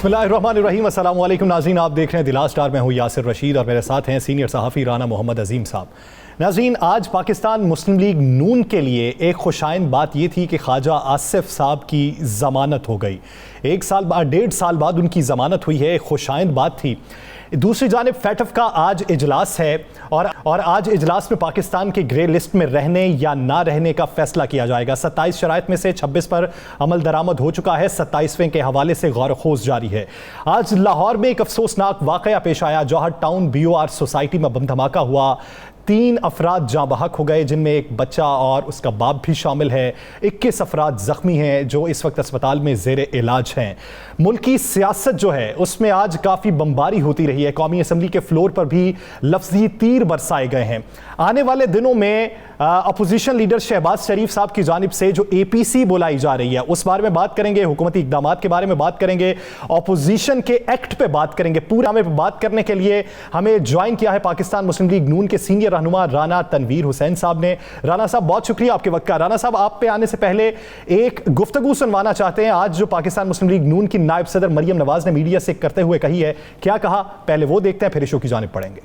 बिस्मिल्लाहिर्रहमानिर्रहीम, अस्सलाम वालेकुम नाज़रीन, आप देख रहे हैं दिला स्टार। मैं हूँ यासिर रशीद और मेरे साथ हैं सीनियर सहाफ़ी राना मोहम्मद अजीम साहब। नाज़रीन, आज पाकिस्तान मुस्लिम लीग नून के लिए एक खुशाइन बात ये थी कि ख्वाजा आसिफ साहब की ज़मानत हो गई। 1.5 साल बाद उनकी ज़मानत हुई है, एक खुशाइन बात थी। दूसरी जानिब फैटफ का आज इजलास है और आज इजलास में पाकिस्तान के ग्रे लिस्ट में रहने या ना रहने का फैसला किया जाएगा। 27 शराइत में से 26 पर अमल दरामद हो चुका है, 27वें के हवाले से गौर खोज जारी है। आज लाहौर में एक अफसोसनाक वाकया पेश आया। जौहर टाउन BOR सोसाइटी में बम धमाका हुआ, 3 अफराद जाँ बहक हो गए, जिनमें एक बच्चा और उसका बाप भी शामिल है। 21 अफराद जख्मी हैं जो इस वक्त अस्पताल में ज़ेरे इलाज हैं। मुल्क की सियासत जो है उसमें आज काफ़ी बमबारी होती रही है। कौमी असम्बली के फ्लोर पर भी लफ्जी तीर बरसाए गए हैं। आने वाले दिनों में अपोजिशन लीडर शहबाज शरीफ साहब की जानिब से जो APC बुलाई जा रही है उस बारे में बात करेंगे, हुकूमती इक़दामात के बारे में बात करेंगे, अपोजिशन के एक्ट पे बात करेंगे। पूरा में बात करने के लिए हमें ज्वाइन किया है पाकिस्तान मुस्लिम लीग नून के सीनियर रहनुमा राना तनवीर हुसैन साहब ने। राना साहब, बहुत शुक्रिया आपके वक्त का। राना साहब, आप पे आने से पहले एक गुफ्तगू सुनवाना चाहते हैं आज जो पाकिस्तान मुस्लिम लीग नून की नायब सदर मरियम नवाज ने मीडिया से करते हुए कही है। क्या कहा, पहले वो देखते हैं, फिर इशू की जानिब पढ़ेंगे।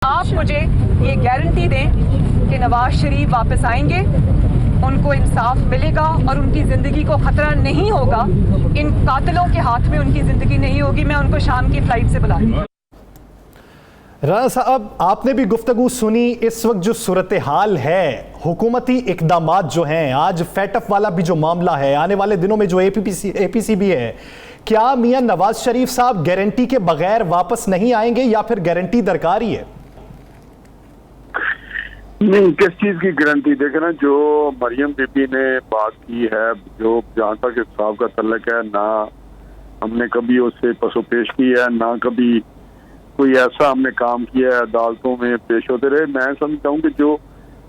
आप मुझे ये गारंटी दें कि नवाज शरीफ वापस आएंगे, उनको इंसाफ मिलेगा और उनकी जिंदगी को खतरा नहीं होगा। इन कातिलों के हाथ में उनकी जिंदगी नहीं होगी। मैं उनको शाम की फ्लाइट से बुलाऊंगी। राना साहब, आपने भी गुफ्तगू सुनी। इस वक्त जो सूरत हाल है, हुकूमती इकदामात जो हैं, आज फैटफ वाला भी जो मामला है, आने वाले दिनों में जो APC भी है, क्या मियां नवाज शरीफ साहब गारंटी के बगैर वापस नहीं आएंगे या फिर गारंटी दरकार ही है? नहीं, किस चीज की गारंटी? देखे ना, जो मरियम बीबी ने बात की है, जो जहाँ तक इंसाफ का तल्लक है, ना हमने कभी उससे पसोपेश की है, ना कभी कोई ऐसा हमने काम किया है। अदालतों में पेश होते रहे। मैं समझता हूँ कि जो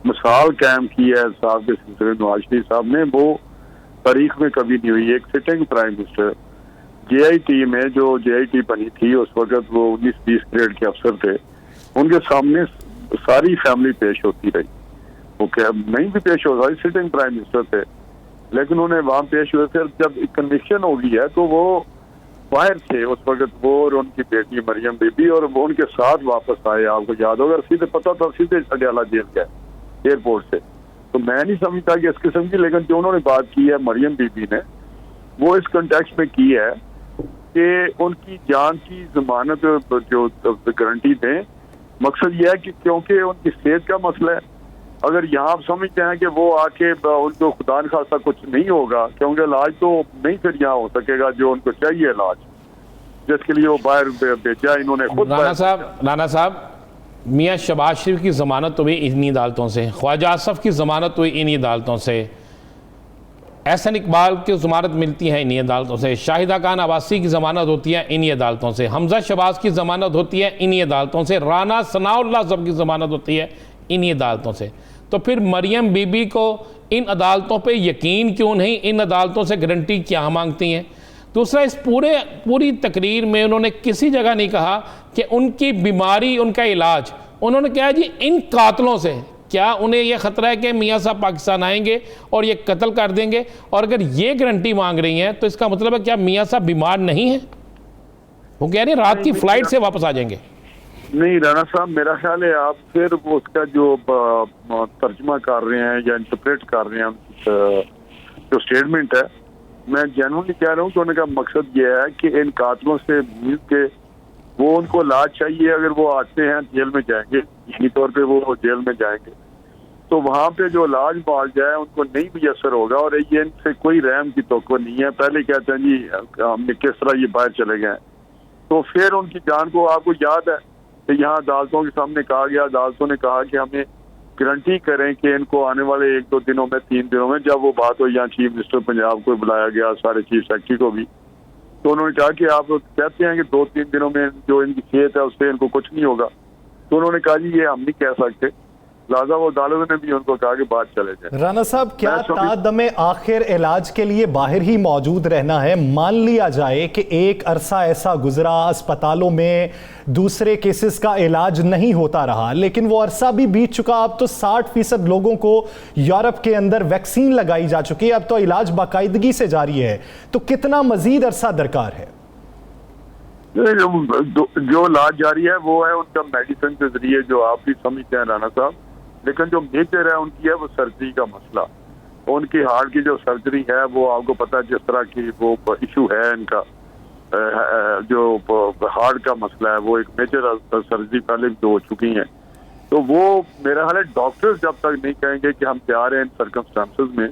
मिसाल कायम की है साहब के सिलसिले नवाज शरीफ साहब ने, वो तारीख में कभी नहीं हुई। एक सिटिंग प्राइम मिनिस्टर, JIT में जो JIT बनी थी उस वक्त वो 19-20 ग्रेड के अफसर थे, उनके सामने सारी फैमिली पेश होती रही। वो क्या नहीं भी पेश हो रही, सिटिंग प्राइम मिनिस्टर थे, लेकिन उन्हें वहां पेश हुए थे। जब कन्विक्शन हो गई है तो वो बाहर थे उस वक्त, वो और उनकी बेटी मरियम बीबी, और वो उनके साथ वापस आए। आपको याद होगा, सीधे पता था सीधे अडयाला जेल गए एयरपोर्ट से। तो मैं नहीं समझता कि इस किस्म की, लेकिन जो उन्होंने बात की है मरियम बीबी ने, वो इस कंटेक्स्ट में की है कि उनकी जान की जमानत जो गारंटी दें। मकसद यह है कि क्योंकि उनकी सेहत का मसला है, अगर यहाँ आप समझते हैं कि वो आके उनको खुदा न खासा कुछ नहीं होगा, क्योंकि इलाज तो नहीं फिर यहाँ हो सकेगा जो उनको चाहिए इलाज, जिसके लिए वो बाहर भेजा इन्होंने खुद। राना साहब, मियाँ शहबाज शरीफ की ज़मानत तो हुई इन्हीं अदालतों से, ख्वाजा आसिफ की ज़मानत हुई इन्हीं अदालतों से, एहसन इकबाल की ज़मानत मिलती है इन्हीं अदालतों से, शाहिदा खान अब्बासी की ज़मानत होती है इन्हीं अदालतों से, हमजा शहबाज की ज़मानत होती है इन्हीं अदालतों से, राना सनाउल्लाह साहब की ज़मानत होती है इन्हीं अदालतों से। तो फिर मरियम बीबी को इन अदालतों पे यकीन क्यों नहीं? इन अदालतों से गारंटी क्या मांगती हैं? दूसरा, इस पूरी तकरीर में उन्होंने किसी जगह नहीं कहा कि उनकी बीमारी, उनका इलाज, उन्होंने कहा जी इन कातलों से क्या उन्हें यह ख़तरा है कि मियाँ साहब पाकिस्तान आएंगे और ये कत्ल कर देंगे? और अगर ये गारंटी मांग रही हैं तो इसका मतलब है क्या मियाँ साहब बीमार नहीं हैं? वो कह रही हैं रात की फ्लाइट से वापस आ जाएंगे। नहीं राना साहब, मेरा ख्याल है आप फिर वो उसका जो तर्जमा कर रहे हैं या इंटरप्रेट कर रहे हैं जो स्टेटमेंट है, मैं जेन्युइनली कह रहा हूँ कि उनका मकसद ये है कि इन कातलों से मिल के वो उनको इलाज चाहिए। अगर वो आते हैं जेल में जाएंगे, यही तौर पे वो जेल में जाएंगे, तो वहाँ पे जो इलाज माल जाए उनको नहीं भी असर होगा। और ये इनसे कोई रहम की तवक्को नहीं है। पहले कहते हैं जी हमने किस तरह ये बाहर चले गए, तो फिर उनकी जान को, आपको याद है कि यहाँ अदालतों के सामने कहा गया, अदालतों ने कहा कि हमें गारंटी करें कि इनको आने वाले 1-2 दिनों में, 3 दिनों में, जब वो बात हो, यहाँ चीफ मिनिस्टर पंजाब को बुलाया गया, सारे चीफ सेक्रेटरी को भी, तो उन्होंने कहा कि आप कहते हैं कि 2-3 दिनों में जो इनकी सेहत है उससे इनको कुछ नहीं होगा। तो उन्होंने कहा जी ये हम नहीं कह सकते, लिहाजा वो अदालत ने भी उनको कहा कि बाहर चले जाए। राना साहब, क्या तादमे आखिर इलाज के लिए बाहर ही मौजूद रहना है? मान लिया जाए कि एक अरसा ऐसा गुजरा, अस्पतालों में दूसरे केसेस का इलाज नहीं होता रहा, लेकिन वो अरसा भी बीत चुका। अब तो 60% लोगों को यूरोप के अंदर वैक्सीन लगाई जा चुकी है, अब तो इलाज बाकायदगी से जारी है, तो कितना मजीद अरसा दरकार है? जो इलाज जारी है वो है उनका मेडिसिन के जरिए, जो आप भी समझते हैं राना साहब। लेकिन जो मेजर है उनकी है वो सर्जरी का मसला। उनकी हार्ट की जो सर्जरी है वो आपको पता है जिस तरह की वो इशू है इनका, जो हार्ट का मसला है वो एक मेजर सर्जरी पहले भी हो चुकी है। तो वो मेरा ख्याल है डॉक्टर्स जब तक नहीं कहेंगे कि हम तैयार हैं इन सर्कमस्टांसेस में,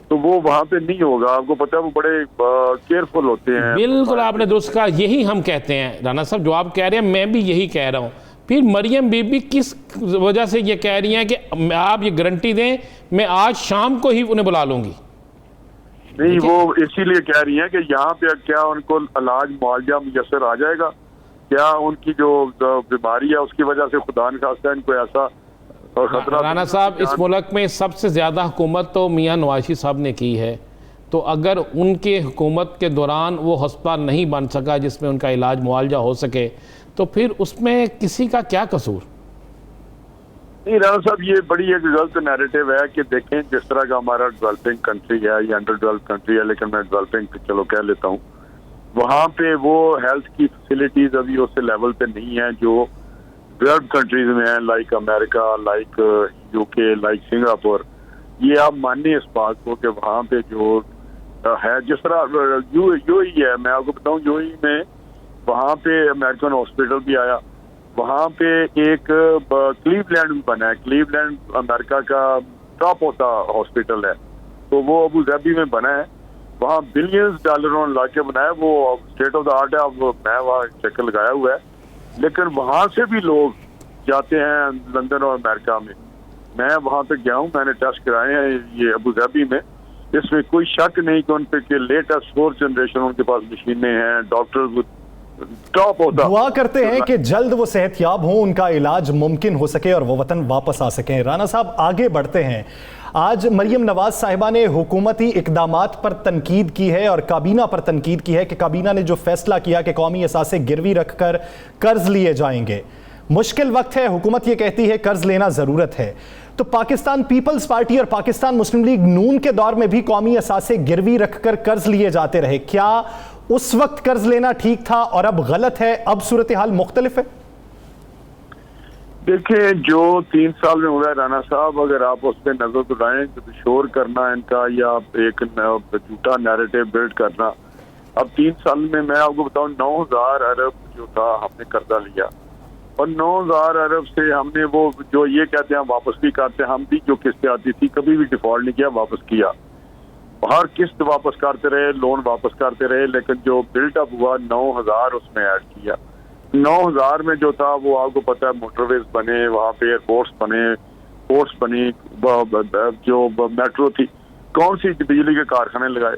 तो वो वहां पे नहीं होगा। आपको पता है वो बड़े केयरफुल होते हैं। बिल्कुल आपने दुरुस्त कहा, यही हम कहते हैं राना साहब, जो आप कह रहे हैं मैं भी यही कह रहा हूँ। फिर मरियम बीबी किस वजह से ये कह रही हैं कि आप ये गारंटी दें मैं आज शाम को ही उन्हें बुला लूंगी? नहीं, वो इसीलिए कह रही हैं कि यहाँ पे क्या उनको इलाज मुआवजा मुयसर आ जाएगा, क्या उनकी जो बीमारी है उसकी वजह से खुदा न खास्ता इनको ऐसा खतरा। राना साहब, इस मुल्क में सबसे ज़्यादा हुकूमत तो मियाँ नवाज साहब ने की है, तो अगर उनके हुकूमत के दौरान वो अस्पताल नहीं बन सका जिसमें उनका इलाज मुआवजा हो सके, तो फिर उसमें किसी का क्या कसूर? नहीं राना साहब, ये बड़ी एक गलत नैरेटिव है कि देखें जिस तरह का हमारा डेवलपिंग कंट्री है या अंडर डेवलप कंट्री है, लेकिन मैं डेवलपिंग चलो कह लेता हूँ, वहाँ पे वो हेल्थ की फैसिलिटीज अभी उस लेवल पे नहीं है जो डेवलप्ड कंट्रीज में है, like America, like UK, like Singapore. ये आप मानिए इस बात को कि वहाँ पे जो है जिस तरह यूएई है, मैं आपको बताऊँ यूएई में वहाँ पे अमेरिकन हॉस्पिटल भी आया, वहाँ पे एक क्लीवलैंड भी बना है। क्लीवलैंड अमेरिका का टॉप होता हॉस्पिटल है, तो वो अबू धाबी में बना है। वहाँ बिलियंस डॉलरों ला के बनाया, वो स्टेट ऑफ द आर्ट है। अब मैं वहाँ चक्कर लगाया हुआ है, लेकिन वहाँ से भी लोग जाते हैं लंदन और अमेरिका में। मैं वहाँ पे गया हूँ, मैंने टेस्ट कराए हैं ये अबू धाबी में। इसमें कोई शक नहीं कि उन पे के लेटेस्ट 4th जनरेशन उनके पास मशीनें हैं, डॉक्टर्स टॉप होता। दुआ करते हैं कि जल्द वो सेहतयाब हों, उनका इलाज मुमकिन हो सके और वो वतन वापस आ सकें। राना साहब, आगे बढ़ते हैं। आज मरियम नवाज साहिबा ने हुकूमती इकदामात पर तनकीद की है और काबीना पर तनकीद की है कि काबीना ने जो फैसला किया कि कौमी असासे गिरवी रखकर कर्ज लिए जाएंगे। मुश्किल वक्त है, हुकूमत ये कहती है कर्ज लेना ज़रूरत है, तो पाकिस्तान पीपल्स पार्टी और पाकिस्तान मुस्लिम लीग नून के दौर में भी कौमी असासे गिरवी रखकर कर्ज लिए जाते रहे। क्या उस वक्त कर्ज लेना ठीक था और अब गलत है, अब सूरत हाल मुख्तलिफ है? देखिए, जो 3 साल में हुआ है राना साहब, अगर आप उस पर नजर दौड़ाएं तो शोर करना इनका या एक झूठा नैरेटिव बिल्ड करना, अब 3 साल में मैं आपको बताऊं 9,000 अरब जो था हमने कर्जा लिया, और 9,000 अरब से हमने वो जो ये कहते हैं वापस भी करते हैं, हम भी जो किस्तें आती थी कभी भी डिफॉल्ट नहीं किया, वापस किया। हर किस्त वापस करते रहे, लोन वापस करते रहे, लेकिन जो बिल्डअप हुआ 9,000 उसमें ऐड किया। 9,000 में जो था वो आपको पता है मोटरवेज बने, वहाँ पे एयरपोर्ट्स बने, पोर्ट्स बनी, जो मेट्रो थी, कौन सी बिजली के कारखाने लगाए।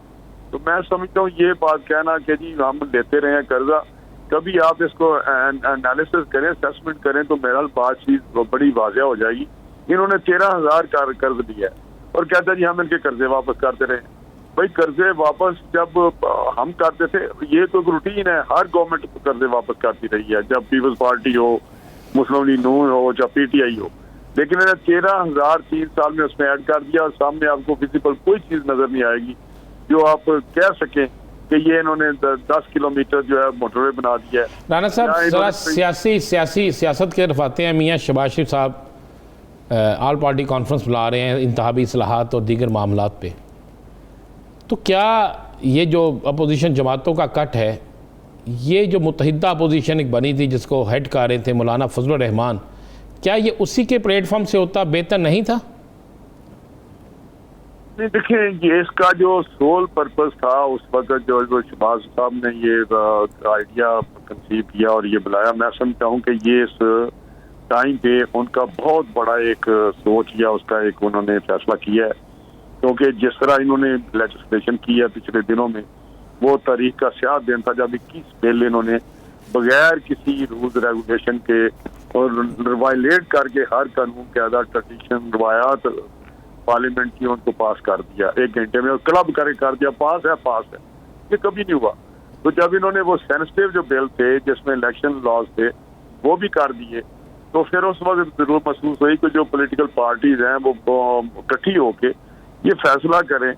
तो मैं समझता हूँ ये बात कहना कि जी हम लेते रहे हैं कर्जा, कभी आप इसको एनालिसिस करें, असेसमेंट करें, तो मेरा बात चीज बड़ी वाज़ेह हो जाएगी। इन्होंने 13,000 का कर्ज लिया है और कहते हैं जी हम इनके कर्जे वापस करते रहे। भाई कर्जे वापस जब हम करते थे, ये तो रूटीन है, हर गवर्नमेंट कर्जे वापस करती रही है, जब पीपल्स पार्टी हो, मुस्लिम लीग नून हो, या पीटीआई हो। लेकिन इन्हें 13,000 3 साल में उसमें ऐड कर दिया और सामने आपको विजिबल कोई चीज नजर नहीं आएगी जो आप कह सकें कि ये इन्होंने 10 किलोमीटर जो है मोटरवे बना दिया है। राना साहब, जरा सियासत की तरफ आते हैं। मियाँ शहबाज शरीफ साहब ऑल पार्टी कॉन्फ्रेंस बुला रहे हैं इंतखाबी इस्लाहात और दीगर मामलात पे, तो क्या ये जो अपोजिशन जमातों का कट है, ये जो मुत्तहिदा अपोजिशन एक बनी थी जिसको हेड कर रहे थे मौलाना फजलुर रहमान, क्या ये उसी के प्लेटफॉर्म से होता बेहतर नहीं था? नहीं, देखिए, ये इसका जो सोल पर्पस था उस वक्त जो शहबाज साहब ने ये आइडिया कंसीव किया और ये बुलाया, मैं समझता हूँ कि ये इस टाइम पे उनका बहुत बड़ा एक सोच या उसका एक उन्होंने फैसला किया है, क्योंकि जिस तरह इन्होंने लेजिस्लेशन की है पिछले दिनों में, वो तारीख का स्याह दिन था जब 21 बिल इन्होंने बगैर किसी रूल्स रेगुलेशन के और वायलेट करके हर कानून के आधा ट्रेडिशन रवायात पार्लियामेंट की उनको पास कर दिया 1 घंटे में, और क्लब करके कर दिया, पास है। ये कभी नहीं हुआ। तो जब इन्होंने वो सेंसिटिव जो बिल थे जिसमें इलेक्शन लॉज थे वो भी कर दिए, तो फिर उस वक्त जरूर महसूस हुई कि जो पॉलिटिकल पार्टीज हैं वो इकट्ठी होके ये फैसला करें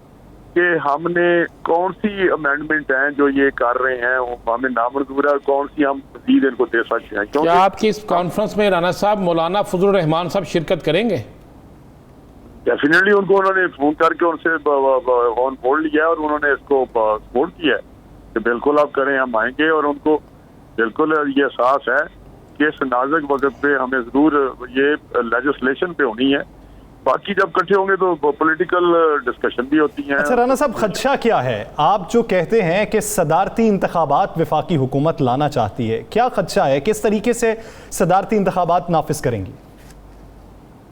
कि हमने कौन सी अमेंडमेंट हैं जो ये कर रहे हैं वो हमें नामंजूर है, कौन सी हम मजीद इनको दे सकते हैं। क्या आपकी इस कॉन्फ्रेंस में राना साहब मौलाना फजलुर रहमान साहब शिरकत करेंगे? डेफिनेटली उनको उन्होंने फोन करके उनसे ऑन बोर्ड लिया और उन्होंने इसको सपोर्ट किया है कि बिल्कुल आप करें, हम आएंगे। और उनको बिल्कुल ये एहसास है कि इस नाजुक वक्त पे हमें जरूर ये लेजिस्लेशन पे होनी है। बाकी जब इकट्ठे होंगे तो पॉलिटिकल डिस्कशन भी होती है। अच्छा राना साहब, खदशा क्या है? आप जो कहते हैं कि सदारती इंतखाबात वफाकी हुकूमत लाना चाहती है, क्या खदशा है? किस तरीके से सदारती इंतखाबात नाफिज करेंगी?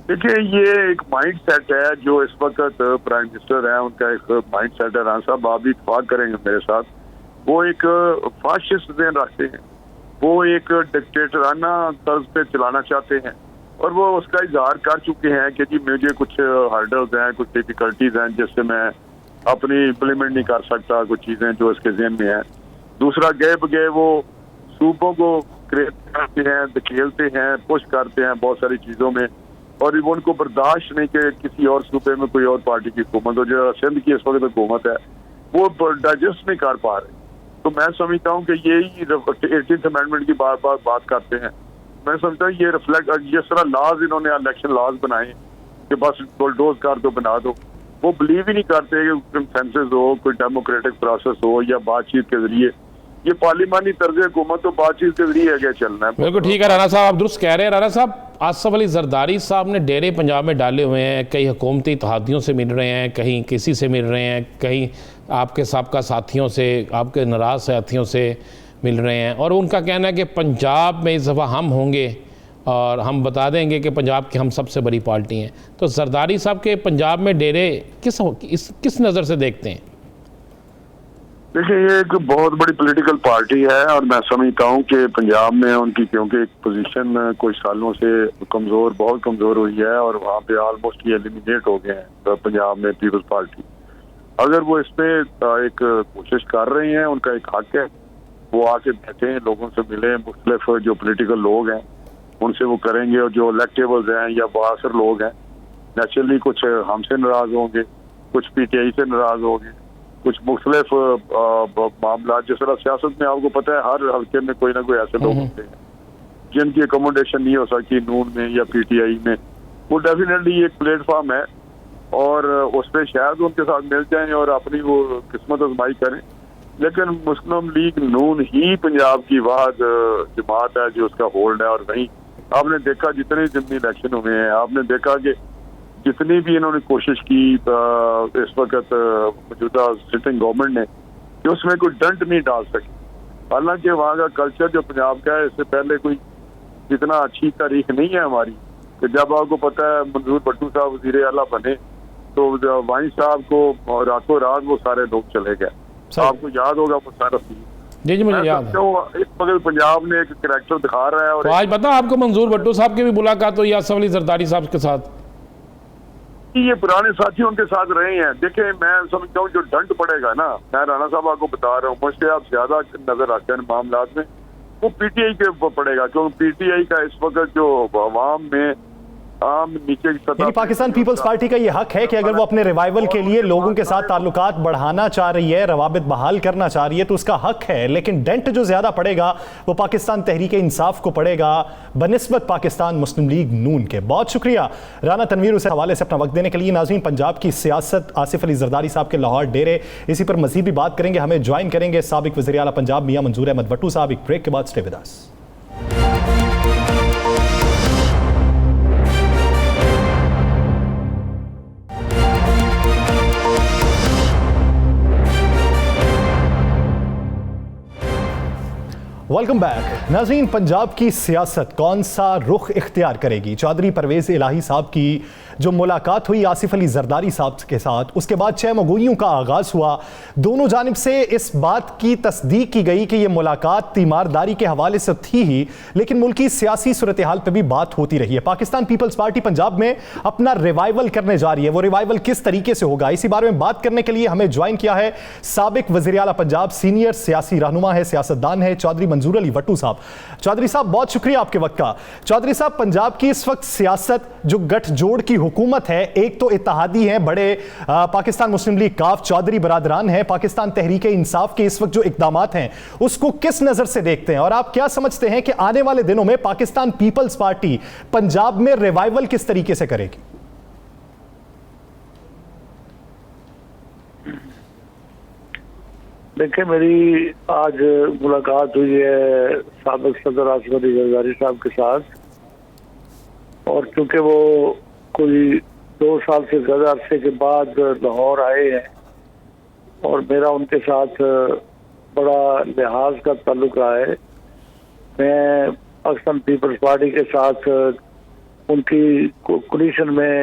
देखिए, ये एक माइंड सेट है जो इस वक्त प्राइम मिनिस्टर है, उनका एक माइंड सेट है। राना साहब आप भी इत्तेफाक करेंगे मेरे साथ, वो एक फाशिस्ट ज़हन रखते हैं, वो एक डिक्टेटराना तर्ज पे चलाना चाहते हैं और वो उसका इजहार कर चुके हैं कि जी मुझे कुछ हर्डल्स हैं, कुछ डिफिकल्टीज हैं जिससे मैं अपनी इम्प्लीमेंट नहीं कर सकता कुछ चीज़ें जो इसके ज़हन में हैं। दूसरा, गए बगए वो सूबों को क्रिएट करते हैं, धकेलते हैं, पुश करते हैं बहुत सारी चीज़ों में और वो उनको बर्दाश्त नहीं कि किसी और सूबे में कोई और पार्टी की हुकूमत हो। जो सिंध की इस वक्त हुकूमत है वो डाइजेस्ट नहीं कर पा रहे। तो मैं समझता हूँ कि यही 18th अमेंडमेंट की बार बार बात करते हैं। मैं समझता हूँ ये रिफ्लेक्ट, जिस तरह लॉज इन्होंने इलेक्शन लॉज बनाए कि बस बुलडोज कर दो, बना दो, वो बिलीव ही नहीं करते कि कंसेंसस हो, कोई डेमोक्रेटिक प्रोसेस हो या बातचीत के जरिए। ये पार्लिमानी तर्ज हुकूमत तो बातचीत के जरिए आगे चलना है। बिल्कुल ठीक है राना साहब, आप दुरुस्त कह रहे हैं। राना साहब, आसिफ अली जरदारी साहब ने डेरे पंजाब में डाले हुए हैं, कई हुकूमती इत्तेहादियों से मिल रहे हैं, कहीं किसी से मिल रहे हैं, कहीं आपके साबका साथियों से, आपके नाराज साथियों से मिल रहे हैं और उनका कहना है कि पंजाब में इस दफ़ा हम होंगे और हम बता देंगे कि पंजाब की हम सबसे बड़ी पार्टी हैं। तो जरदारी साहब के पंजाब में डेरे किस नज़र से देखते हैं? देखिए, ये एक बहुत बड़ी पॉलिटिकल पार्टी है और मैं समझता हूँ कि पंजाब में उनकी क्योंकि एक पोजीशन कुछ सालों से कमज़ोर, बहुत कमज़ोर हुई है और वहाँ पे ऑलमोस्ट ये एलिमिनेट हो गए हैं पंजाब में पीपल्स पार्टी। अगर वो इस पर एक कोशिश कर रहे हैं, उनका एक हक है, वो आके बैठे, लोगों से मिले, मुख्तलिफ जो पोलिटिकल लोग हैं उनसे वो करेंगे और जो इलेक्टेबल्स हैं या बासर लोग हैं नेचुरली कुछ हमसे नाराज़ होंगे, कुछ PTI से नाराज़ होंगे, कुछ मुख्तलिफ मामला। जिस तरह सियासत में आपको पता है हर हल्के में कोई ना कोई ऐसे लोग होते हैं जिनकी अकोमोडेशन नहीं हो सकती नून में या PTI में। वो डेफिनेटली एक प्लेटफॉर्म है और उस पर शायद उनके साथ मिल जाएं और अपनी वो किस्मत आजमाई करें। लेकिन मुस्लिम लीग नून ही पंजाब की वाद जमात है जो उसका होल्ड है। और वहीं आपने देखा जितने जितने इलेक्शन हुए हैं, आपने देखा कि जितनी भी इन्होंने कोशिश की इस वक्त मौजूदा सिटिंग गवर्नमेंट ने कि उसमें कोई डंट नहीं डाल सकी। हालांकि वहाँ का कल्चर जो पंजाब का है, इससे पहले कोई इतना अच्छी तारीख नहीं है हमारी कि जब आपको पता है मंजूर भट्टू साहब वज़ीर आला बने तो वाई साहब को रातों रात वो सारे लोग चले गए। आपको याद होगा वो सारा जी जी मुझे याद है। इस वक्त पंजाब ने एक करैक्टर दिखा रहा है। और तो आज पता आपको मंजूर भट्टू साहब की भी मुलाकात हुई आसिफ अली जरदारी साहब के साथ? ये पुराने साथी उनके साथ रहे हैं। देखिए, मैं समझता हूँ जो दंड पड़ेगा ना, मैं राणा साहब आपको बता रहा हूँ, मुझसे आप ज्यादा नजर रखते हैं मामलात में, वो PTI के ऊपर पड़ेगा क्योंकि PTI का इस वक्त जो अवाम में आम नीचे की सतह, पाकिस्तान पीपल्स पार्टी का ये हक है कि अगर वो अपने रिवाइवल के लिए लोगों के साथ ताल्लुकात बढ़ाना चाह रही है, रवाबित बहाल करना चाह रही है, तो उसका हक है। लेकिन डेंट जो ज्यादा पड़ेगा वो पाकिस्तान तहरीक इंसाफ को पड़ेगा बनिस्बत पाकिस्तान मुस्लिम लीग नून के। बहुत शुक्रिया राना तनवीर उस हवाले से अपना वक्त देने के लिए। नाज़रीन, पंजाब की सियासत, आसिफ अली जरदारी साहब के लाहौर डेरे, इसी पर मजीद भी बात करेंगे। हमें ज्वाइन करेंगे साबिक वज़ीर आला पंजाब मियां मंजूर अहमद भट्टू साहब। एक ब्रेक के बाद stay with us. Welcome back. नाज़रीन, पंजाब की सियासत कौन सा रुख इख्तियार करेगी? चौधरी परवेज़ इलाही साहब की जो मुलाकात हुई आसिफ अली जरदारी साहब के साथ, उसके बाद 6 मगोइयों का आगाज़ हुआ। दोनों जानिब से इस बात की तस्दीक की गई कि यह मुलाकात तीमारदारी के हवाले से थी ही, लेकिन मुल्की सियासी सूरत हाल पर भी बात होती रही है। पाकिस्तान पीपल्स पार्टी पंजाब में अपना रिवाइवल करने जा रही है। वो रिवाइवल किस तरीके से होगा, इसी बारे में बात करने के लिए हमें ज्वाइन किया है साबिक वज़ीर आला पंजाब, सीनियर सियासी रहनुमा है, सियासतदान है, चौधरी मंजूर अली भट्टू साहब। चौधरी साहब बहुत शुक्रिया आपके वक्त का। चौधरी साहब, पंजाब की इस वक्त सियासत जो गठजोड़ की हुकूमत है, एक तो इत्तेहादी हैं बड़े पाकिस्तान मुस्लिम लीग काफ चौधरी बरादरान हैं, पाकिस्तान तहरीक इंसाफ के इस वक्त जो इकदामात हैं उसको किस नजर से देखते हैं, और आप क्या समझते हैं कि आने वाले दिनों में पाकिस्तान पीपल्स पार्टी पंजाब में रिवाइवल किस तरीके से करेगी? देखिए, मेरी आज मुलाकात हुई है साबिक सदर आसिफ अली जरदारी साहब के साथ, और चूंकि वो कोई 2 साल से ज़्यादा अरसे के बाद लाहौर आए हैं और मेरा उनके साथ बड़ा लिहाज का ताल्लुक रहा है। मैं पाकिस्तान पीपल्स पार्टी के साथ उनकी कोलिशन में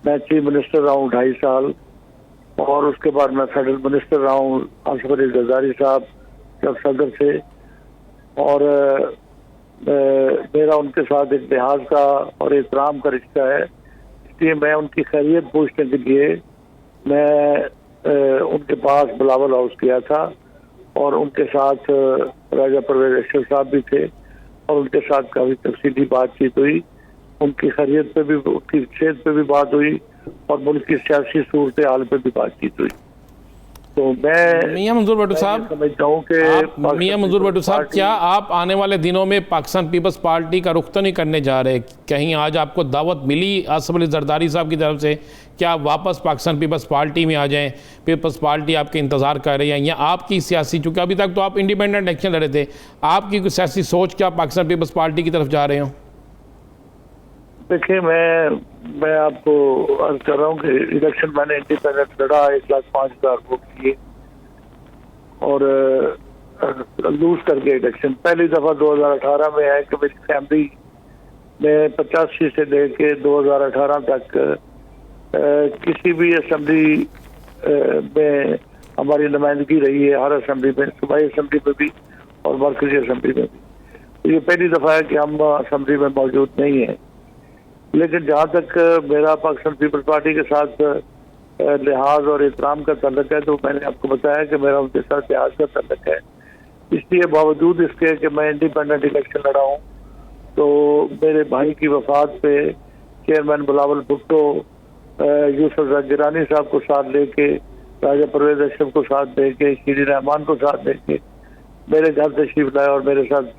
मैं चीफ मिनिस्टर रहा हूँ 2.5 साल, और उसके बाद मैं फेडरल मिनिस्टर रहा हूँ आसिफ अली जरदारी साहब जब सदर थे, और मेरा उनके साथ एक लिहाज का और एहतराम का रिश्ता है। इसलिए मैं उनकी खैरियत पूछने के लिए मैं उनके पास बिलावल हाउस गया था, और उनके साथ राजा परवेज अशरफ साहब भी थे, और उनके साथ काफ़ी तफसीली बातचीत हुई। उनकी खैरियत पे भी, उनकी सेहत पे भी बात हुई, और मुल्क की सियासी सूरत हाल पे भी बातचीत हुई। तो मैं मियां मंजूर भट्टू साहब समझता हूँ कि मियां मंजूर भट्टू साहब, क्या आप आने वाले दिनों में पाकिस्तान पीपल्स पार्टी का रुख तो नहीं करने जा रहे? कहीं आज आपको दावत मिली आसिफ अली जरदारी साहब की तरफ से क्या आप वापस पाकिस्तान पीपल्स पार्टी में आ जाएं? पीपल्स पार्टी आपके इंतजार कर रही है, या आपकी सियासी, चूँकि अभी तक तो आप इंडिपेंडेंट इलेक्शन लड़े थे, आपकी कोई सियासी सोच क्या पाकिस्तान पीपल्स पार्टी की तरफ जा रहे हो? देखिए, मैं आपको अर्ज कर रहा हूँ कि इलेक्शन मैंने इंडिपेंडेंट लड़ा, 1,05,000 वोट किए और लूज कर गया इलेक्शन। पहली दफा 2018 में है कि मेरी फैमिली में 85 से लेके 2018 तक किसी भी असम्बली में हमारी नुमाइंदगी रही है, हर असम्बली में, सूबाई असम्बली में भी और मरकजी असम्बली में भी। ये पहली दफा है कि हम असम्बली में मौजूद नहीं है। लेकिन जहाँ तक मेरा पाकिस्तान पीपल्स पार्टी के साथ लिहाज और एहतराम का तल्लक है, तो मैंने आपको बताया कि मेरा उनके साथ लिहाज का तल्लक है। इसलिए बावजूद इसके कि मैं इंडिपेंडेंट इलेक्शन लड़ा हूँ, तो मेरे भाई की वफात पे चेयरमैन बिलावल भुट्टो यूसुफ गिरानी साहब को साथ लेके, राजा परवेज अशरफ को साथ लेके, शीरी रहमान को साथ लेके मेरे घर तशरीफ लाए और मेरे साथ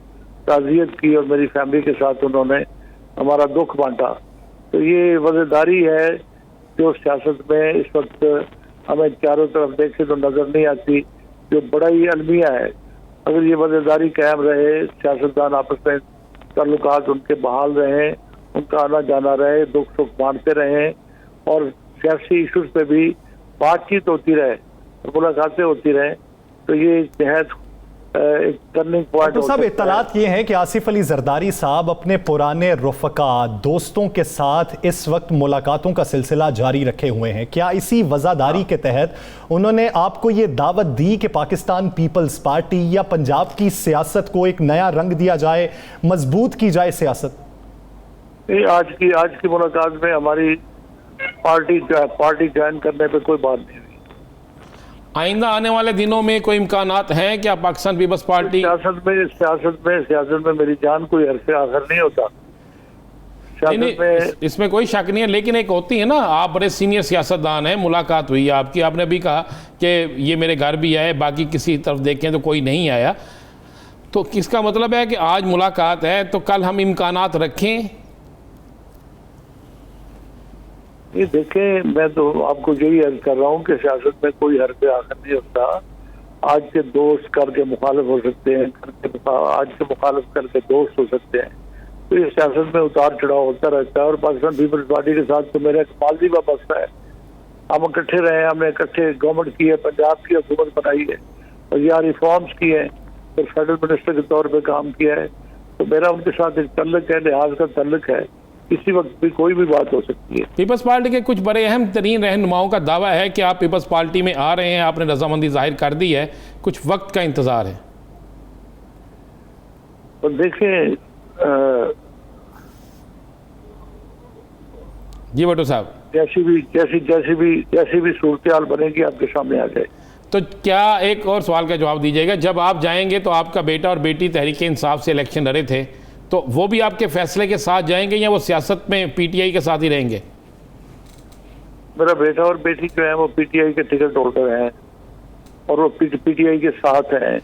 ताज़ियत की, और मेरी फैमिली के साथ उन्होंने हमारा दुख बांटा। तो ये वज़ीदारी है जो सियासत में इस वक्त हमें चारों तरफ देखे तो नजर नहीं आती, जो बड़ा ही अलमिया है। अगर ये वज़ीदारी कायम रहे, सियासतदान आपस में ताल्लुकात उनके बहाल रहें, उनका आना जाना रहे, दुख सुख बांटते रहें, और सियासी इशूज पे भी बातचीत होती रहे, मुलाकातें होती रहें, तो ये नहायत एक टर्निंग पॉइंट हो सकता है। साहब, इत्तलात ये हैं कि आसिफ अली जरदारी साहब अपने पुराने रुफ़का दोस्तों के साथ इस वक्त मुलाकातों का सिलसिला जारी रखे हुए हैं। क्या इसी वज़ादारी के तहत उन्होंने आपको ये दावत दी कि पाकिस्तान पीपल्स पार्टी या पंजाब की सियासत को एक नया रंग दिया जाए, मजबूत की जाए सियासत? आज की मुलाकात में हमारी पार्टी ज्वाइन करने पे कोई बात नहीं हुई। आइंदा आने वाले दिनों में कोई इम्कानात हैं क्या पाकिस्तान पीपल्स पार्टी? सियासत में मेरी जान कोई हरसे आखिर नहीं होता। नहीं, इसमें कोई शक नहीं है, लेकिन एक होती है ना, आप बड़े सीनियर सियासतदान हैं, मुलाकात हुई है आपकी, आपने भी कहा कि ये मेरे घर भी आए, बाकी किसी तरफ देखें तो कोई नहीं आया, तो किसका मतलब है कि आज मुलाकात है तो कल हम इम्कानात रखें? ये देखें, मैं तो आपको यही अर्ज कर रहा हूँ कि सियासत में कोई हर पे आखिर नहीं होता। आज के दोस्त करके मुखालिफ हो सकते हैं, आज के मुखालिफ करके दोस्त हो सकते हैं, तो ये सियासत में उतार चढ़ाव होता रहता है। और पाकिस्तान पीपल्स पार्टी के साथ तो मेरा एक माजी वाबस्ता है, हम इकट्ठे रहे, हमने इकट्ठे गवर्नमेंट की है, पंजाब की हुकूमत बनाई है, और यहाँ रिफॉर्म्स किए हैं, फिर फेडरल मिनिस्टर के तौर पर काम किया है, तो मेरा उनके साथ एक तल्लक है, लिहाज का तल्लक है। किसी वक्त भी कोई भी बात हो सकती है। पीपल्स पार्टी के कुछ बड़े अहम तरीन रहनुमाओं का दावा है कि आप पीपल्स पार्टी में आ रहे हैं, आपने रजामंदी जाहिर कर दी है, कुछ वक्त का इंतजार है। तो देखिए जी भट्टू साहब, जैसी भी सूरत हाल बनेगी आपके सामने आ जाए। तो क्या एक और सवाल का जवाब दीजिएगा, जब आप जाएंगे तो आपका बेटा और बेटी तहरीक इंसाफ से इलेक्शन लड़े थे, तो वो भी आपके फैसले के साथ जाएंगे या वो सियासत में पीटीआई के साथ ही रहेंगे? मेरा बेटा और बेटी जो है वो पीटीआई के टिकट होल्डर हैं और वो पीटीआई के साथ हैं,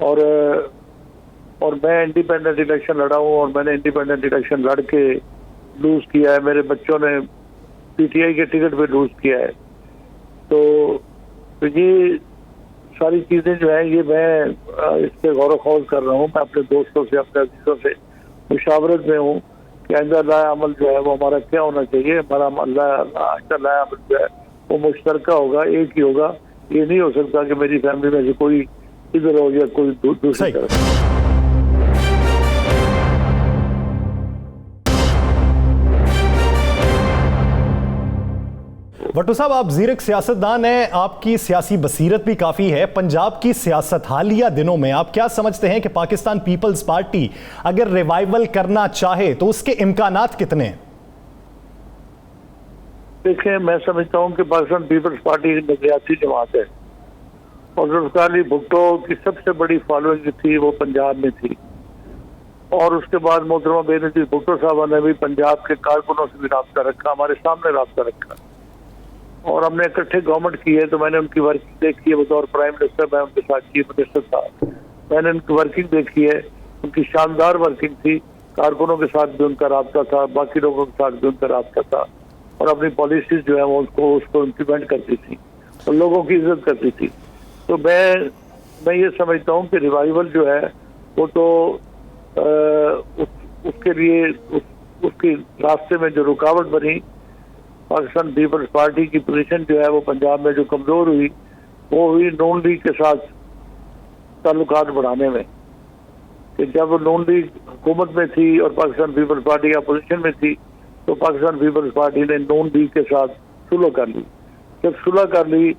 और मैं इंडिपेंडेंट इलेक्शन लड़ा हूँ और मैंने इंडिपेंडेंट इलेक्शन लड़ के लूज किया है। मेरे बच्चों ने पीटीआई के टिकट पे लूज किया है। तो ये सारी चीजें जो है ये मैं इस पर गौर खौज कर रहा हूँ। मैं अपने दोस्तों से, अपने अजीजों से मुशावरत में हूँ कि आइंदा लाया अमल जो है वो हमारा क्या होना चाहिए। हमारा आइंदा लाया अमल जो है वो मुश्तरका होगा, एक ही होगा। ये नहीं हो सकता कि मेरी फैमिली में से कोई इधर हो या कोई दूसरी तरफ। भट्टू साहब, आप ज़ीरक सियासतदान हैं, आपकी सियासी बसीरत भी काफ़ी है। पंजाब की सियासत हालिया दिनों में आप क्या समझते हैं कि पाकिस्तान पीपल्स पार्टी अगर रिवाइवल करना चाहे तो उसके इम्कानात कितने हैं? देखिए, मैं समझता हूँ कि पाकिस्तान पीपल्स पार्टी नजरियाती जमात है और जुल्फ़िकार अली भुट्टो की सबसे बड़ी फॉलोइंग थी वो पंजाब में थी। और उसके बाद मोहतरमा बेनज़ीर भुट्टो साहब ने भी पंजाब के कारकुनों से भी रब्ता रखा, हमारे सामने रब्ता रखा और हमने इकट्ठे गवर्नमेंट की है। तो मैंने उनकी वर्किंग देखी है, बतौर प्राइम मिनिस्टर मैं उनके साथ चीफ मिनिस्टर था। मैंने उनकी वर्किंग देखी है, उनकी शानदार वर्किंग थी। कारकुनों के साथ भी उनका रब्ता था, बाकी लोगों के साथ भी उनका रब्ता था और अपनी पॉलिसीज जो है वो उसको इम्प्लीमेंट करती थी और लोगों की इज्जत करती थी। तो मैं ये समझता हूँ कि रिवाइवल जो है वो तो उसके लिए उसके रास्ते में जो रुकावट बनी, पाकिस्तान पीपल्स पार्टी की पोजीशन जो है वो पंजाब में जो कमजोर हुई वो हुई नून लीग के साथ ताल्लुकात बढ़ाने में। कि जब नून लीग हुकूमत में थी और पाकिस्तान पीपल्स पार्टी अपोजिशन में थी तो पाकिस्तान पीपल्स पार्टी ने नून लीग के साथ सुलह कर ली। जब सुलह कर ली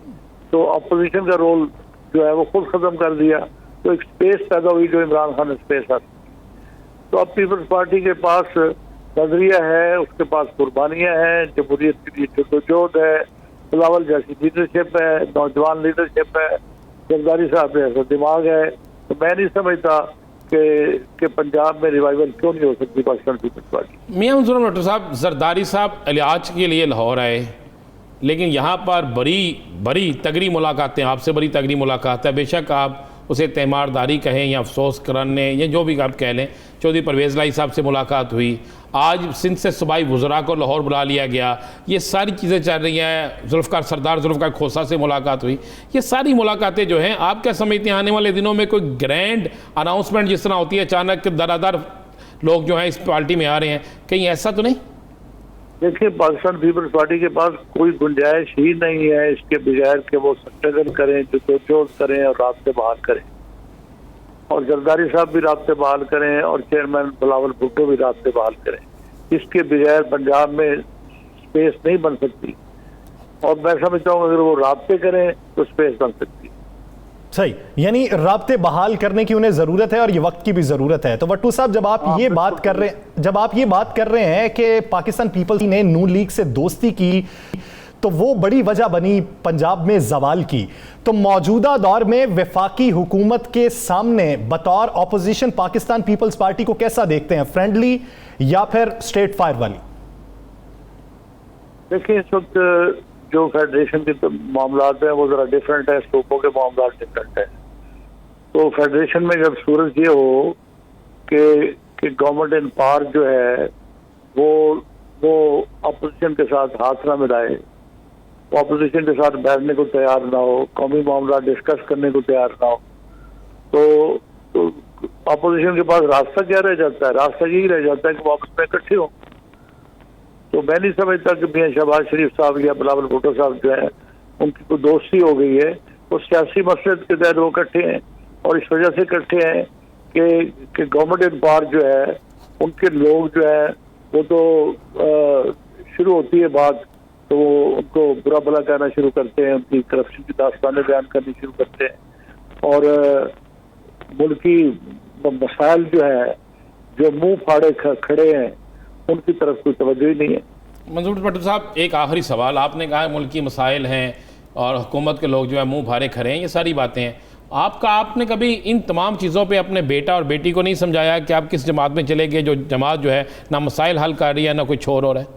तो अपोजिशन का रोल जो है वो खुद खत्म कर दिया। तो एक स्पेस पैदा हुई जो इमरान खान स्पेस है। तो अब पीपल्स पार्टी के पास नजरिया है, उसके पास कुर्बानियां हैं, जमहूरियत के लिए जद्दोजहद है, बिलावल जैसी लीडरशिप है, नौजवान लीडरशिप है, जरदारी साहब जैसा दिमाग है। तो मैं नहीं समझता कि पंजाब में रिवाइवल क्यों नहीं हो सकती पाकिस्तान पीपल्स पार्टी। मियां मंजूर भट्टो साहब, जरदारी साहब इलाज के लिए लाहौर आए, लेकिन यहाँ पर बड़ी तगड़ी मुलाकातें, आपसे बड़ी तगड़ी मुलाकात है। बेशक आप उसे तैमारदारी कहें या अफसोस करने या जो भी आप कह लें, चौधरी परवेज़ लाई साहब से मुलाकात हुई, आज सिंध से सूबाई वज़रा को लाहौर बुला लिया गया, ये सारी चीज़ें चल रही हैं। सरदार जुल्फ़िकार खोसा से मुलाकात हुई। ये सारी मुलाकातें जो हैं, आप क्या समझते हैं आने वाले दिनों में कोई ग्रैंड अनाउंसमेंट जिस तरह होती है, अचानक दरादर लोग जो हैं इस पार्टी में आ रहे हैं, कहीं ऐसा तो नहीं? देखिए, पाकिस्तान पीपल्स पार्टी के पास कोई गुंजाइश ही नहीं है इसके बगैर कि वो स्ट्रगल करें, जद्दोजहद करें और रास्ते बहाल करें। और जरदारी साहब भी रास्ते बहाल करें और चेयरमैन बिलावल भुट्टो भी रास्ते बहाल करें। इसके बगैर पंजाब में स्पेस नहीं बन सकती। और मैं समझता हूँ अगर वो रास्ते करें तो स्पेस बन सकती है। सही, यानी राब्ते बहाल करने की उन्हें जरूरत है और ये वक्त की भी जरूरत है। तो भट्टू साहब, जब आप ये बात कर रहे हैं कि पाकिस्तान पीपल्स ने नून लीग से दोस्ती की तो वो बड़ी वजह बनी पंजाब में जवाल की, तो मौजूदा दौर में वफाकी हुकूमत के सामने बतौर ऑपोजिशन पाकिस्तान पीपल्स पार्टी को कैसा देखते हैं, फ्रेंडली या फिर स्ट्रेट फायर वाली? देखिए, इस वक्त जो फेडरेशन के तो मामला है वो जरा डिफरेंट है, सूबों के मामला डिफरेंट है। तो फेडरेशन में जब सूरत ये हो कि गवर्नमेंट इन पावर जो है वो अपोजिशन के साथ हाथ ना मिलाए, वो अपोजिशन के साथ बैठने को तैयार ना हो, कौमी मामला डिस्कस करने को तैयार ना हो, तो अपोजिशन के पास रास्ता क्या रह जाता है? रास्ता यही रह जाता है कि वो आपस में इकट्ठे हो। तो मैं नहीं समझता कि मियां शहबाज शरीफ साहब या बिलावल भुट्टो साहब जो है उनकी कोई दोस्ती हो गई है। वो सियासी मसले के तहत वो इकट्ठे हैं और इस वजह से इकट्ठे हैं कि गवर्नमेंट इन पावर जो है उनके लोग जो है वो तो शुरू होती है बात तो वो उनको बुरा भला कहना शुरू करते हैं, उनकी करप्शन की दास्तानें बयान करनी शुरू करते हैं और मुल्की मसाइल जो है जो मुंह फाड़े खड़े हैं उनकी तरफ कोई तवज्जो ही नहीं है। मंजूर भट्टो साहब, एक आखिरी सवाल, आपने कहा मुल्की मसाइल हैं, और हुकूमत के लोग जो है मुंह भारे खड़े हैं, ये सारी बातें हैं। आपने कभी इन तमाम चीज़ों पे अपने बेटा और बेटी को नहीं समझाया कि आप किस जमात में चले गए जो जमात जो है ना मसाइल हल कर रही है ना कोई छोर हो रहा है?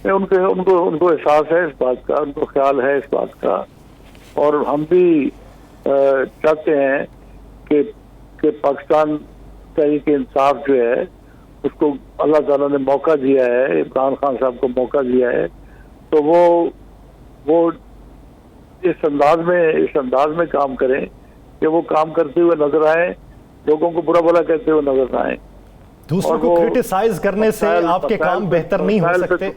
उनको एहसास है इस बात का, उनको ख्याल है इस बात का, और हम भी चाहते हैं कि पाकिस्तान तहरीक इंसाफ जो है उसको अल्लाह ताला ने मौका दिया है, इमरान खान साहब को मौका दिया है, तो वो इस अंदाज में काम करें कि वो काम करते हुए नजर आए, लोगों को बुरा भला कहते हुए नजर आए। दूसरों को क्रिटिसाइज करने से आपके काम बेहतर नहीं हो सकते।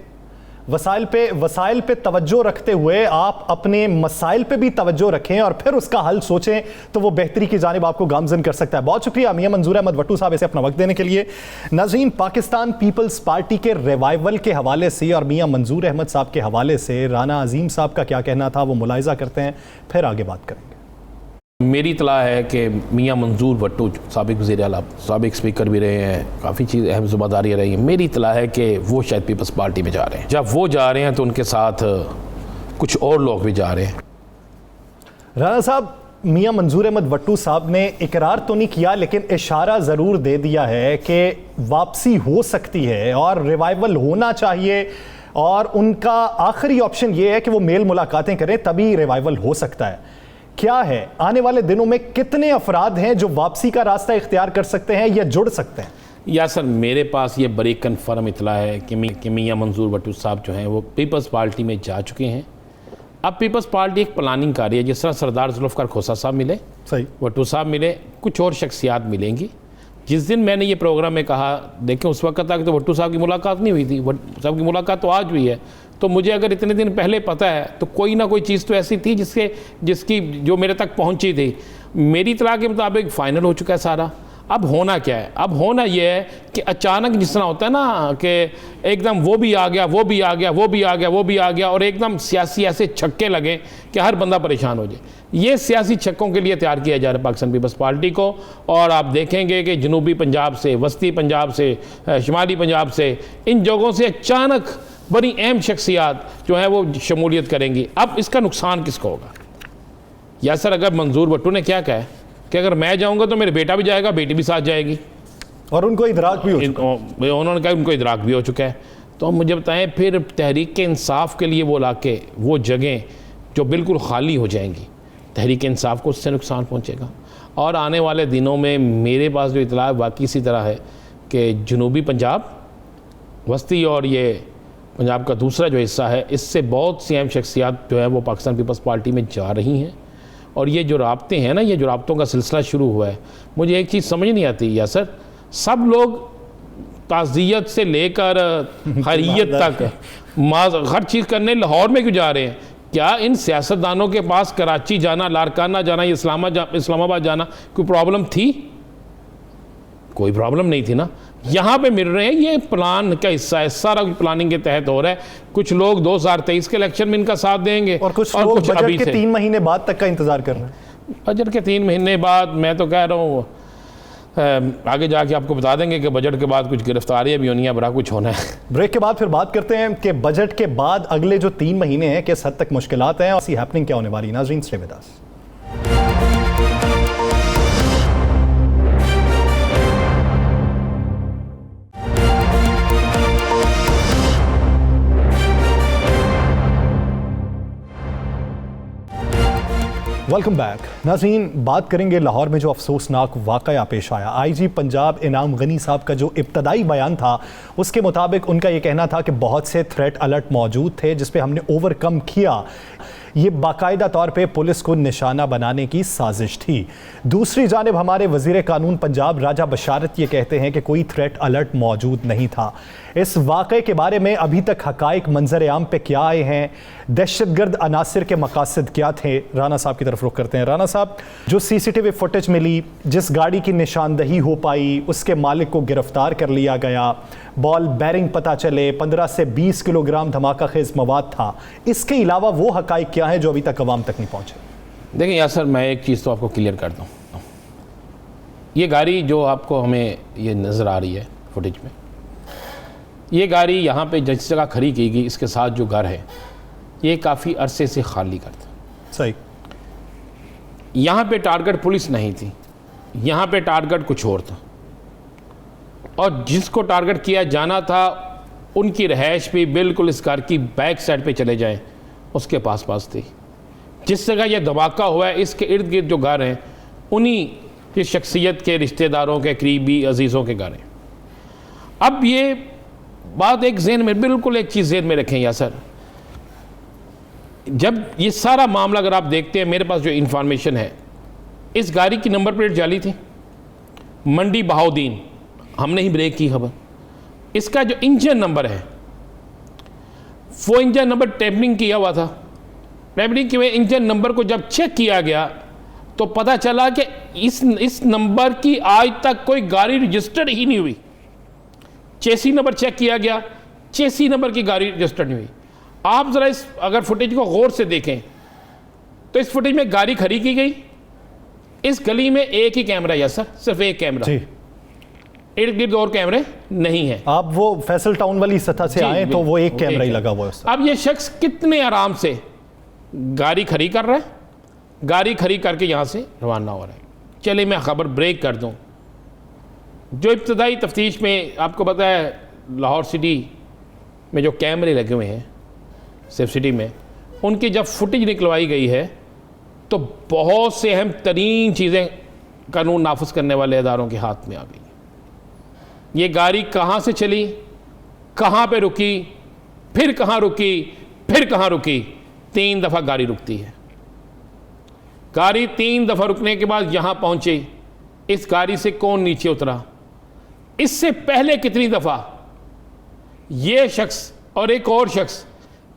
वसाइल पे तवज्जो रखते हुए आप अपने मसाइल पे भी तवज्जो रखें और फिर उसका हल सोचें, तो वो बेहतरी की जानिब आपको गामजन कर सकता है। बहुत शुक्रिया मियां मंजूर अहमद भट्टू साहब इसे अपना वक्त देने के लिए। नाज़रीन, पाकिस्तान पीपल्स पार्टी के रिवाइवल के हवाले से और मियां मंजूर अहमद साहब के हवाले से राना अजीम साहब का क्या कहना था वो मुलाहिजा करते हैं, फिर आगे बात करेंगे। मेरी इतला है कि मियां मंजूर भट्टू साबिक वज़ीर आला, साबिक स्पीकर भी रहे हैं, काफ़ी चीज़ अहम ज़िम्मेदारियाँ रही हैं। मेरी इतला है कि वो शायद पीपल्स पार्टी में जा रहे हैं। जब वो जा रहे हैं तो उनके साथ कुछ और लोग भी जा रहे हैं। राना साहब, मियां मंजूर अहमद भट्टू साहब ने इकरार तो नहीं किया लेकिन इशारा ज़रूर दे दिया है कि वापसी हो सकती है और रिवाइवल होना चाहिए, और उनका आखिरी ऑप्शन ये है कि वो मेल मुलाकातें करें तभी रिवाइवल हो सकता है। क्या है, आने वाले दिनों में कितने अफराद हैं जो वापसी का रास्ता इख्तियार कर सकते हैं या जुड़ सकते हैं? या सर, मेरे पास ये बड़ी कन्फर्म इतला है कि मियां मंजूर भट्टू साहब जो हैं वो पीपल्स पार्टी में जा चुके हैं। अब पीपल्स पार्टी एक प्लानिंग कर रही है, जिस तरह सरदार जुल्फ़िकार खोसा साहब मिले, सही भट्टू साहब मिले, कुछ और शख्सियात मिलेंगी। जिस दिन मैंने ये प्रोग्राम में कहा, देखें उस वक्त तक तो भट्टू साहब की मुलाकात नहीं हुई थी, भट्टू साहब की मुलाकात तो आज हुई है। तो मुझे अगर इतने दिन पहले पता है तो कोई ना कोई चीज़ तो ऐसी थी जिसकी जो मेरे तक पहुंची थी। मेरी इत्तला के मुताबिक फ़ाइनल हो चुका है सारा। अब होना क्या है? अब होना यह है कि अचानक जिस तरह होता है ना कि एकदम वो भी आ गया, वो भी आ गया, वो भी आ गया, वो भी आ गया, और एकदम सियासी ऐसे छक्के लगे कि हर बंदा परेशान हो जाए। ये सियासी छक्कों के लिए तैयार किया जा रहा है पाकिस्तान पीपल्स पार्टी को। और आप देखेंगे कि जनूबी पंजाब से, वस्ती पंजाब से, शुमाली पंजाब से, इन जगहों से अचानक बड़ी अहम शख्सियात जो हैं वो शमूलियत करेंगी। अब इसका नुकसान किसको होगा? या सर, अगर मंजूर भट्टू ने क्या कहा है कि अगर मैं जाऊंगा तो मेरे बेटा भी जाएगा, बेटी भी साथ जाएगी, और उनको इदराक भी हो चुका है। उन्होंने कहा उनको इदराक भी हो चुका है। तो मुझे बताएं, फिर तहरीक के इंसाफ के लिए वो इलाके, वो जगहें जो बिल्कुल खाली हो जाएंगी, तहरीक इंसाफ को उससे नुकसान पहुँचेगा। और आने वाले दिनों में मेरे पास जो इतला वाकई इसी तरह है कि जनूबी पंजाब, वस्ती और ये पंजाब का दूसरा जो हिस्सा है, इससे बहुत सी अहम शख्सियात जो है वो पाकिस्तान पीपल्स पार्टी में जा रही हैं। और ये जो राब्ते हैं ना, ये जो राब्तों का सिलसिला शुरू हुआ है, मुझे एक चीज़ समझ नहीं आती या सर, सब लोग ताज़ियत से लेकर खैरियत तक हर चीज़ करने लाहौर में क्यों जा रहे हैं? क्या इन सियासतदानों के पास कराची जाना, लारकाना जाना, इस्लामाबाद जाना कोई प्रॉब्लम थी? कोई प्रॉब्लम नहीं थी ना। यहाँ पे मिल रहे हैं, ये प्लान का हिस्सा है, सारा कुछ प्लानिंग के तहत हो रहा है। कुछ लोग 2023 के इलेक्शन में इनका साथ देंगे और कुछ लोग बजट के 3 महीने बाद तक का इंतजार कर रहे हैं। बजट के 3 महीने बाद, मैं तो कह रहा हूँ आगे जाके आपको बता देंगे कि बजट के बाद कुछ गिरफ्तारियां भी होनी है, बड़ा कुछ होना है। ब्रेक के बाद फिर बात करते हैं कि बजट के बाद अगले जो 3 महीने हैं किस हद तक मुश्किलात हैं और ऐसी हैपनिंग क्या होने वाली है। नाज़रीन, stay with us. Welcome back. नाज़रीन, बात करेंगे लाहौर में जो अफसोसनाक वाक़या पेश आया। आईजी पंजाब इनाम गनी साहब का जो इब्तदाई बयान था, उसके मुताबिक उनका ये कहना था कि बहुत से थ्रेट अलर्ट मौजूद थे जिस पे हमने ओवरकम किया। ये बाकायदा तौर पे पुलिस को निशाना बनाने की साजिश थी। दूसरी जानिब हमारे वज़ीर कानून पंजाब राजा बशारत ये कहते हैं कि कोई थ्रेट अलर्ट मौजूद नहीं था। इस वाक़े के बारे में अभी तक हक़ाइक़ मंजर आम पे क्या आए हैं, दहशतगर्द अनासिर के मकासद क्या थे? राना साहब की तरफ रुख करते हैं। राना साहब, जो CCTV फुटेज मिली, जिस गाड़ी की निशानदही हो पाई, उसके मालिक को गिरफ्तार कर लिया गया, बॉल बैरिंग पता चले, 15 से 20 किलोग्राम धमाका खेज मवाद था, इसके अलावा वो हक़ाइक़ क्या है जो अभी तक अवाम तक नहीं पहुँचे? देखें यार सर, मैं एक चीज़ तो आपको क्लियर कर दूँ। ये गाड़ी जो आपको हमें ये नज़र आ रही है फुटेज में, ये गाड़ी यहाँ पे जिस जगह खड़ी की गई, इसके साथ जो घर है ये काफ़ी अरसे से खाली कर था। सही। यहाँ पे टारगेट पुलिस नहीं थी, यहाँ पे टारगेट कुछ और था, और जिसको टारगेट किया जाना था उनकी रहायश भी बिल्कुल इस घर की बैक साइड पे चले जाएं, उसके पास थी। जिस जगह ये धमाका हुआ है इसके इर्द गिर्द जो घर हैं उन्हीं की शख्सियत के रिश्तेदारों के करीबी अजीज़ों के घर हैं। अब ये बात एक ज़हन में, बिल्कुल एक चीज़ ज़हन में रखें यासर, जब ये सारा मामला अगर आप देखते हैं, मेरे पास जो इंफॉर्मेशन है, इस गाड़ी की नंबर प्लेट जाली थी, मंडी बहाउद्दीन, हमने ही ब्रेक की खबर। इसका जो इंजन नंबर है वो इंजन नंबर टैम्परिंग किया हुआ था। टैम्परिंग किए हुए इंजन नंबर को जब चेक किया गया तो पता चला कि इस नंबर की आज तक कोई गाड़ी रजिस्टर्ड ही नहीं हुई। चेसी नंबर चेक किया गया, चेसी नंबर की गाड़ी रजिस्टर्ड नहीं हुई। आप ज़रा इस अगर फुटेज को गौर से देखें तो इस फुटेज में गाड़ी खड़ी की गई, इस गली में एक ही कैमरा है सर, सिर्फ एक कैमरा, इर्द गिर्द और कैमरे नहीं है। आप वो फैसल टाउन वाली सतह से आए तो वो एक कैमरा ही लगा हुआ है। अब ये शख्स कितने आराम से गाड़ी खड़ी कर रहा है, गाड़ी खड़ी करके यहाँ से रवाना हो रहा है। चले मैं खबर ब्रेक कर दूँ। जो इब्तदाई तफ्तीश में आपको पता है लाहौर सिटी में जो कैमरे लगे हुए हैं सेफ सिटी में, उनकी जब फुटेज निकलवाई गई है तो बहुत से अहम तरीन चीज़ें कानून नाफिज करने वाले इदारों के हाथ में आ गई। ये गाड़ी कहाँ से चली, कहाँ पे रुकी, फिर कहाँ रुकी, फिर कहाँ रुकी, 3 दफ़ा गाड़ी रुकती है। गाड़ी 3 दफ़ा रुकने के बाद यहाँ पहुँची, इस गाड़ी से कौन नीचे उतरा, इससे पहले कितनी दफ़ा ये शख्स और एक और शख्स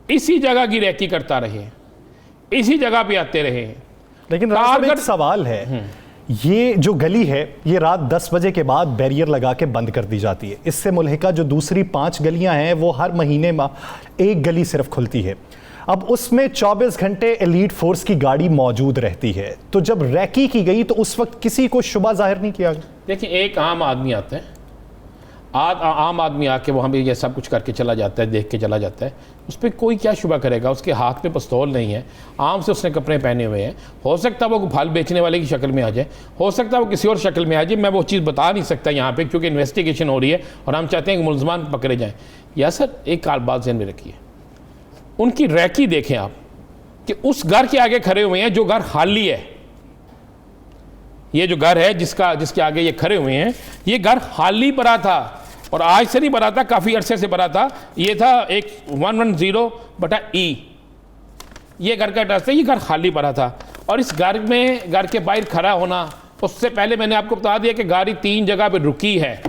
इसी जगह की रैकी करता रहे, इसी जगह पे आते रहे। लेकिन एक सवाल है, ये जो गली है ये रात 10 बजे के बाद बैरियर लगा के बंद कर दी जाती है। इससे मुल्हिका जो दूसरी 5 गलियां हैं वो हर महीने में एक गली सिर्फ खुलती है। अब उसमें 24 घंटे एलीट फोर्स की गाड़ी मौजूद रहती है। तो जब रैकी की गई तो उस वक्त किसी को शुबा जाहिर नहीं किया गया? देखिए, एक आम आदमी आता है, आम आदमी आके वहाँ भी ये सब कुछ करके चला जाता है, देख के चला जाता है, उस पर कोई क्या शुबा करेगा? उसके हाथ में पिस्तौल नहीं है, आम से उसने कपड़े पहने हुए हैं। हो सकता है वो फल बेचने वाले की शक्ल में आ जाए, हो सकता है वो किसी और शक्ल में आ जाए, मैं वो चीज़ बता नहीं सकता यहाँ पे, क्योंकि इन्वेस्टिगेशन हो रही है और हम चाहते हैं कि मुलजमान पकड़े जाएँ। या सर एक बात ज़हन में रखिए, उनकी रैकी देखें आप कि उस घर के आगे खड़े हुए हैं जो घर खाली है। ये जो घर है जिसके आगे ये खड़े हुए हैं, ये घर खाली पड़ा था, और आज से नहीं भरा था, काफ़ी अरसे से भरा था। ये था एक 110/E, ये घर का एड्रेस है, ये घर खाली पड़ा था। और इस घर में, घर के बाहर खड़ा होना, उससे पहले मैंने आपको बता दिया कि गाड़ी 3 जगह पे रुकी है।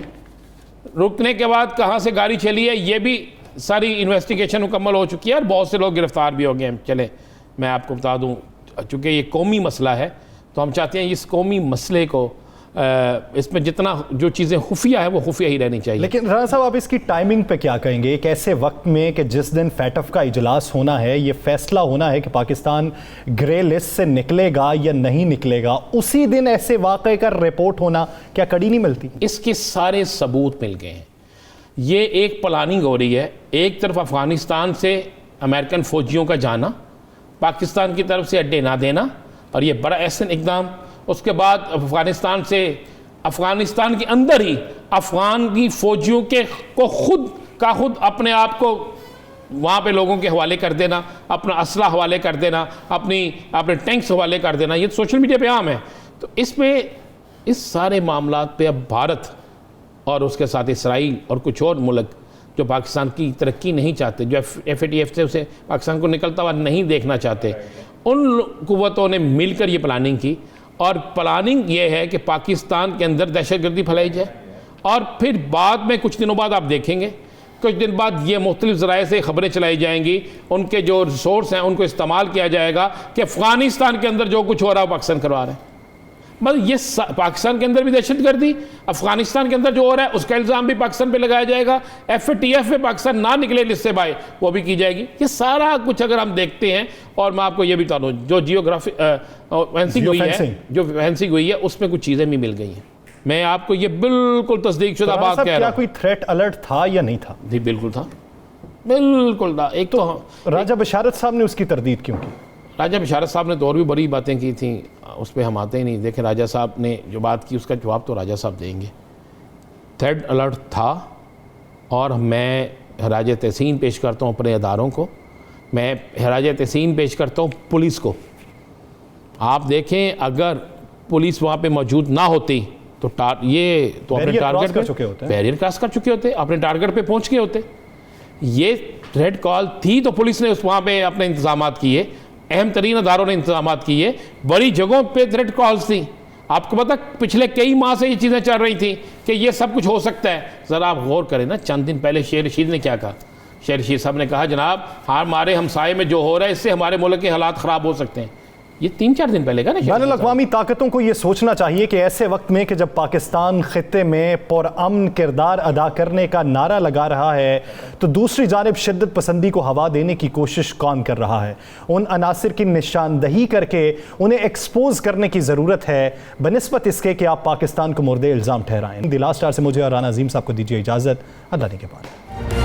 रुकने के बाद कहाँ से गाड़ी चली है ये भी सारी इन्वेस्टिगेशन मुकम्मल हो चुकी है और बहुत से लोग गिरफ्तार भी हो गए हैं। चले मैं आपको बता दूँ, चूँकि ये कौमी मसला है तो हम चाहते हैं इस कौमी मसले को, इसमें जितना जो चीज़ें खुफिया है वो खुफिया ही रहनी चाहिए। लेकिन राणा साहब, आप इसकी टाइमिंग पे क्या कहेंगे? एक ऐसे वक्त में कि जिस दिन फैटफ का इजलास होना है, ये फैसला होना है कि पाकिस्तान ग्रे लिस्ट से निकलेगा या नहीं निकलेगा, उसी दिन ऐसे वाक़े का रिपोर्ट होना क्या कड़ी नहीं मिलती? इसके सारे सबूत मिल गए हैं। ये एक प्लानिंग हो रही है, एक तरफ अफ़गानिस्तान से अमेरिकन फ़ौजियों का जाना, पाकिस्तान की तरफ से अड्डे ना देना, और ये बड़ा एहसन इकदाम। उसके बाद अफ़गानिस्तान के अंदर ही अफ़गान की फ़ौजियों के को खुद अपने आप को वहाँ पे लोगों के हवाले कर देना, अपना असला हवाले कर देना, अपने टैंक्स हवाले कर देना, ये सोशल मीडिया पे आम है। तो इसमें इस सारे मामलात पे अब भारत और उसके साथ इसराइल और कुछ और मुल्क जो पाकिस्तान की तरक्की नहीं चाहते, जो FATF से उसे पाकिस्तान को निकलता हुआ नहीं देखना चाहते, उन कुव्वतों ने मिलकर ये प्लानिंग की। और प्लानिंग ये है कि पाकिस्तान के अंदर दहशतगर्दी फैलाई जाए, और फिर बाद में कुछ दिनों बाद आप देखेंगे, कुछ दिन बाद ये मुख्तलिफ ज़राए से खबरें चलाई जाएंगी, उनके जो रिसोर्स हैं उनको इस्तेमाल किया जाएगा कि अफ़गानिस्तान के अंदर जो कुछ हो रहा है पाकिस्तान करवा रहे हैं। मतलब ये पाकिस्तान के अंदर भी दहशतगर्दी, अफगानिस्तान के अंदर जो हो रहा है उसका इल्ज़ाम भी पाकिस्तान पे लगाया जाएगा, FATF में पाकिस्तान ना निकले लिस्ट से बाहर वो भी की जाएगी। ये सारा कुछ अगर हम देखते हैं, और मैं आपको ये भी बता दूँ, जो जियोग्राफी फेंसिंग हुई है उसमें कुछ चीज़ें भी मिल गई हैं। मैं आपको ये बिल्कुल तस्दीक शुदा बात कह रहा हूँ। क्या कोई थ्रेट अलर्ट था या नहीं था? जी बिल्कुल था, बिल्कुल एक तो राजा बशारत साहब ने उसकी तरदीद क्यों की? राजा बशारत साहब ने तो और भी बड़ी बातें की थी, उस पर हम आते ही नहीं। देखें, राजा साहब ने जो बात की उसका जवाब तो राजा साहब देंगे। थ्रेड अलर्ट था और मैं हराज तहसीन पेश करता हूँ अपने अदारों को, मैं हराज तहसीन पेश करता हूँ पुलिस को। आप देखें, अगर पुलिस वहाँ पे मौजूद ना होती तो ये तो अपने टारगेट कर चुके होते, बैरियर क्रॉस कर चुके होते, अपने टारगेट पे पहुँच गए होते। ये थ्रेड कॉल थी तो पुलिस ने उस वहाँ पे अपने इंतजाम किए, अहम तरीन अदारों ने इंतजाम किए, बड़ी जगहों पे थ्रेड कॉल्स थी। आपको पता पिछले कई माह से ये चीज़ें चल रही थी कि ये सब कुछ हो सकता है। ज़रा आप गौर करें ना, चंद दिन पहले शेर रशीद ने क्या कहा? शेर रशीद साहब ने कहा, जनाब हमारे हमसाये में जो हो रहा है इससे हमारे मुल्क के हालात ख़राब हो सकते हैं। ये 3-4 दिन पहले का ना। बैनुल अक़वामी ताकतों को ये सोचना चाहिए कि ऐसे वक्त में कि जब पाकिस्तान खित्ते में पुरअमन किरदार अदा करने का नारा लगा रहा है तो दूसरी जानिब शिद्दत पसंदी को हवा देने की कोशिश कौन कर रहा है? उन अनासिर की निशानदही करके उन्हें एक्सपोज करने की ज़रूरत है बनिस्बत इसके कि आप पाकिस्तान को मुर्दे इल्ज़ाम ठहराएं। द लास्ट स्टार से मुझे और राना अज़ीम साहब को दीजिए इजाज़त। अल्लाह के बाद।